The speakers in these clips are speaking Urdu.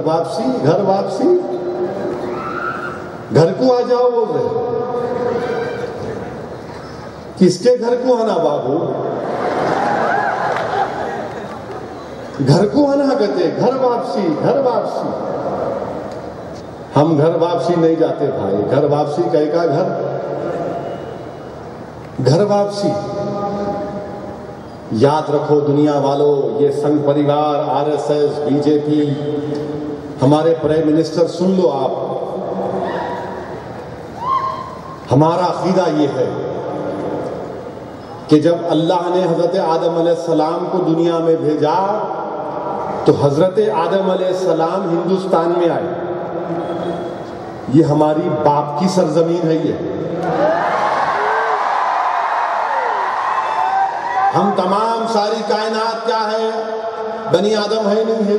واپسی گھر واپسی، گھر کو آ جاؤ بول رہے، کس کے گھر کو آنا بابو؟ گھر کو آنا کہتے، گھر واپسی گھر واپسی۔ ہم گھر واپسی نہیں جاتے بھائی، گھر واپسی کہے کا گھر واپسی۔ یاد رکھو دنیا والوں، یہ Sangh Parivar, R S S, B J P, ہمارے پرائم منسٹر، سن لو آپ، ہمارا عقیدہ یہ ہے کہ جب اللہ نے حضرت آدم علیہ السلام کو دنیا میں بھیجا تو حضرت آدم علیہ السلام ہندوستان میں آئے۔ یہ ہماری باپ کی سرزمین ہے۔ یہ ہم تمام ساری کائنات کیا ہے؟ بنی آدم ہے نہیں ہے؟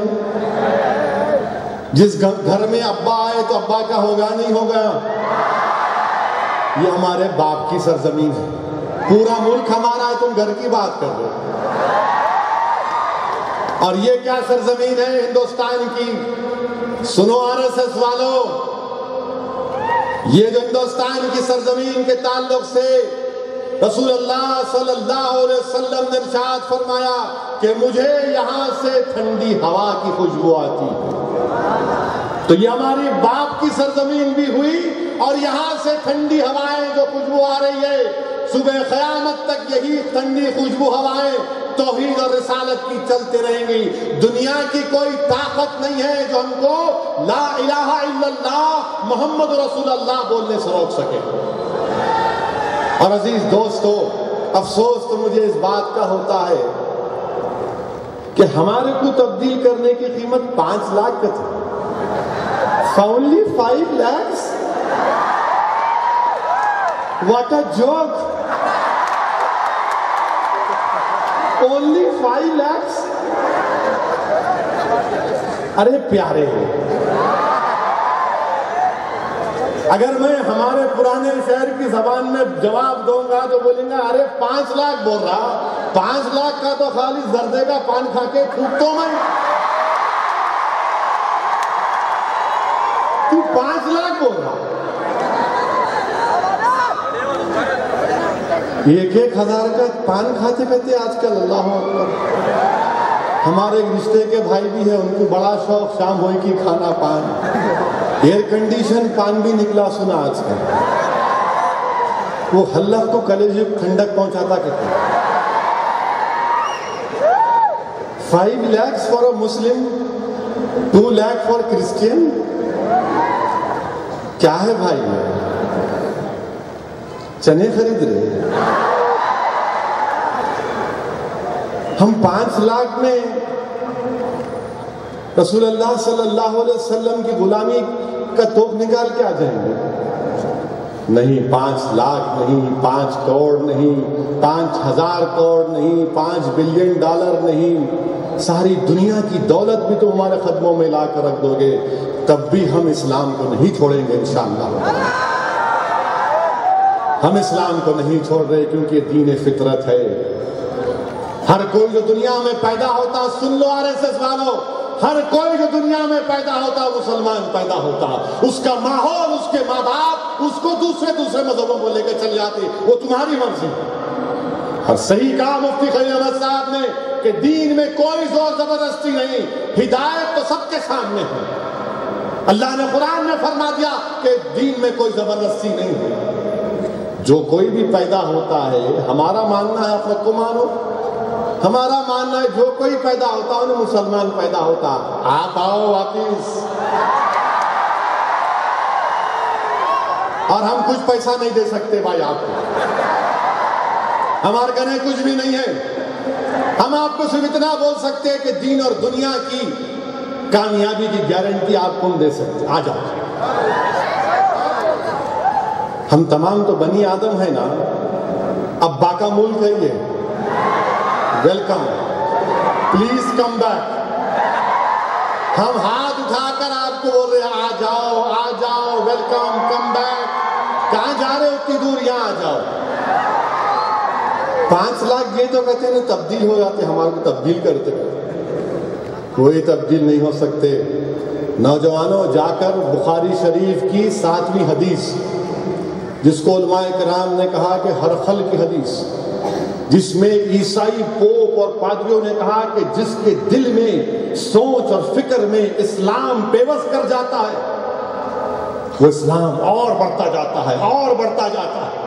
جس گھر میں ابا آئے تو ابا کا ہوگا نہیں ہوگا؟ یہ ہمارے باپ کی سرزمین ہے۔ پورا ملک ہمارا ہے، تم گھر کی بات کر رہے ہو۔ اور یہ کیا سرزمین ہے ہندوستان کی؟ سنو آر ایس ایس والوں، یہ جو ہندوستان کی سرزمین کے تعلق سے رسول اللہ صلی اللہ علیہ وسلم نے ارشاد فرمایا کہ مجھے یہاں سے ٹھنڈی ہوا کی خوشبو آتی ہے، تو یہ ہماری باپ کی سرزمین بھی ہوئی، اور یہاں سے ٹھنڈی ہوائیں جو خوشبو آ رہی ہے، صبح قیامت تک یہی ٹھنڈی خوشبو ہوائیں توحید اور رسالت کی چلتے رہیں گی۔ دنیا کی کوئی طاقت نہیں ہے جو ہم کو لا الہ الا اللہ محمد رسول اللہ بولنے سے روک سکے۔ اور عزیز دوستو، افسوس تو مجھے اس بات کا ہوتا ہے کہ ہمارے کو تبدیل کرنے کی قیمت 5 لاکھ کا تھی۔ Only 5 lakhs? What a joke! Only 5 lakhs? ارے پیارے، اگر میں ہمارے پرانے شہر کی زبان میں جواب دوں گا تو بولیں گا ارے 5 لاکھ بول رہا، 5 لاکھ کا تو خالی زردے کا پان کھا کے تھوکتا ہوں میں۔ تو 5 لاکھ بول رہا، 1,000 کا پان کھاتے کھاتے آج کل، اللہ اکبر۔ ہمارے ایک رشتے کے بھائی بھی ہیں، ان کو بڑا شوق شام ہوئی کی کھانا پان، ایئر کنڈیشن پان بھی نکلا سنا آج کل، وہ حلق کو کلیجے ٹھنڈک پہنچاتا کہتے ہیں۔ 5 lakhs for a Muslim, 2 lakh for Christian؟ کیا ہے بھائی؟ چنے خرید رہے ہم 5 لاکھ میں رسول اللہ صلی اللہ علیہ وسلم کی غلامی کا توپ نکال کے آ جائیں گے؟ نہیں، 5 لاکھ نہیں، 5 کروڑ نہیں، 5,000 کروڑ نہیں، 5 بلین ڈالر نہیں، ساری دنیا کی دولت بھی تو ہمارے قدموں میں لا کر رکھ دو گے، تب بھی ہم اسلام کو نہیں چھوڑیں گے انشاءاللہ۔ ہم اسلام کو نہیں چھوڑ رہے کیونکہ دین فطرت ہے۔ ہر کوئی جو دنیا میں پیدا ہوتا، سن لو آر ایس ایس والوں، ہر کوئی جو دنیا میں پیدا ہوتا مسلمان پیدا ہوتا، اس کا ماحول، اس کے ماں باپ اس کو دوسرے مذہبوں کو لے کے چل جاتے، وہ تمہاری مرضی۔ اور صحیح کہا مفتی خلیل احمد صاحب نے کہ دین میں کوئی زور زبردستی نہیں، ہدایت تو سب کے سامنے ہے۔ اللہ نے قرآن میں فرما دیا کہ دین میں کوئی زبردستی نہیں ہے۔ جو کوئی بھی پیدا ہوتا ہے، ہمارا ماننا ہے، آپ لوگ کو مانو، ہمارا ماننا ہے جو کوئی پیدا ہوتا انہیں مسلمان پیدا ہوتا، آپ آؤ واپس۔ اور ہم کچھ پیسہ نہیں دے سکتے بھائی آپ کو، ہمارے کہنے کچھ بھی نہیں ہے، ہم آپ کو صرف اتنا بول سکتے ہیں کہ دین اور دنیا کی کامیابی کی گارنٹی آپ کو دے سکتے، آ جاؤ۔ ہم تمام تو بنی آدم ہیں نا، ابا کا ملک ہے یہ، ویلکم، پلیز کم بیک۔ ہم ہاتھ اٹھا کر آپ کو بول رہے ہیں آ جاؤ، ویلکم، کم بیک۔ کہاں جا رہے ہو اتنی دور؟ یہاں آ جاؤ۔ 5 لاکھ یہ تو کہتے ہیں تبدیل ہو جاتے، ہمارے کو تبدیل کرتے، کوئی تبدیل نہیں ہو سکتے۔ نوجوانوں جا کر بخاری شریف کی 7ویں حدیث، جس کو علماء کرام نے کہا کہ ہر خل کی حدیث، جس میں عیسائی پوپ اور پادریوں نے کہا کہ جس کے دل میں سوچ اور فکر میں اسلام پیوست کر جاتا ہے وہ اسلام اور بڑھتا جاتا ہے اور بڑھتا جاتا ہے،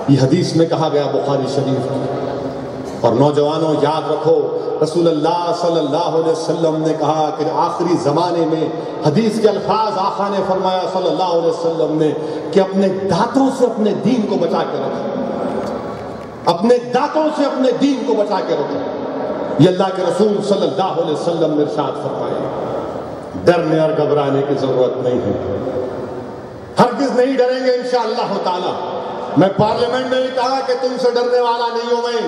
یہ حدیث میں کہا گیا بخاری شریف کی۔ اور نوجوانوں یاد رکھو، رسول اللہ صلی اللہ علیہ وسلم نے کہا کہ آخری زمانے میں حدیث کے الفاظ آقا نے فرمایا صلی اللہ علیہ وسلم نے کہ اپنے دانتوں سے اپنے دین کو بچا کے رکھو، اپنے دانتوں سے اپنے دین کو بچا کے رکھو۔ یہ اللہ کے رسول صلی اللہ علیہ وسلم نے ارشاد فرمایا۔ ڈرنے اور گھبرانے کی ضرورت نہیں ہے، ہرگز نہیں ڈریں گے انشاءاللہ تعالی۔ میں پارلیمنٹ میں بھی کہا کہ تم سے ڈرنے والا نہیں ہوں میں،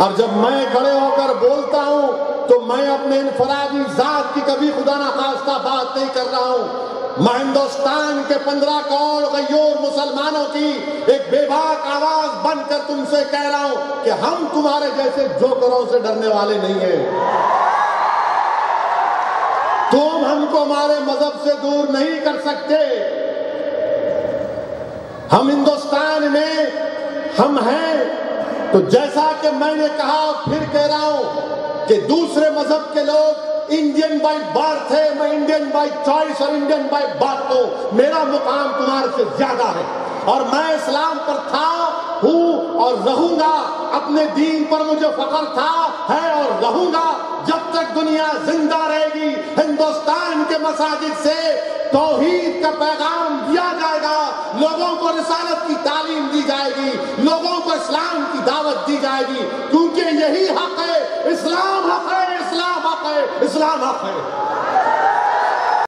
اور جب میں کھڑے ہو کر بولتا ہوں تو میں اپنے انفرادی ذات کی کبھی خدا نخواستہ بات نہیں کر رہا ہوں، میں ہندوستان کے 15 کروڑ غیور مسلمانوں کی ایک بے باک آواز بن کر تم سے کہہ رہا ہوں کہ ہم تمہارے جیسے جوکروں سے ڈرنے والے نہیں ہیں۔ تم ہم کو ہمارے مذہب سے دور نہیں کر سکتے۔ ہم ہندوستان میں ہم ہیں، تو جیسا کہ میں نے کہا پھر کہہ رہا ہوں کہ دوسرے مذہب کے لوگ انڈین بائی برتھ ہے، میں انڈین بائی چوائس اور انڈین بائی برتھ ہوں، میرا مقام تمہارے سے زیادہ ہے، اور میں اسلام پر تھا، ہوں اور رہوں گا، اپنے دین پر مجھے فخر تھا، ہے اور رہوں گا جب تک دنیا زندہ رہے گی۔ ہندوستان کے مساجد سے توحید کا پیغام دیا جائے گا، لوگوں کو رسالت کی تعلیم دی جائے گی، لوگوں کو اسلام کی دعوت دی جائے گی، کیونکہ یہی حق ہے، اسلام حق ہے، اسلام حق ہے، اسلام حق ہے۔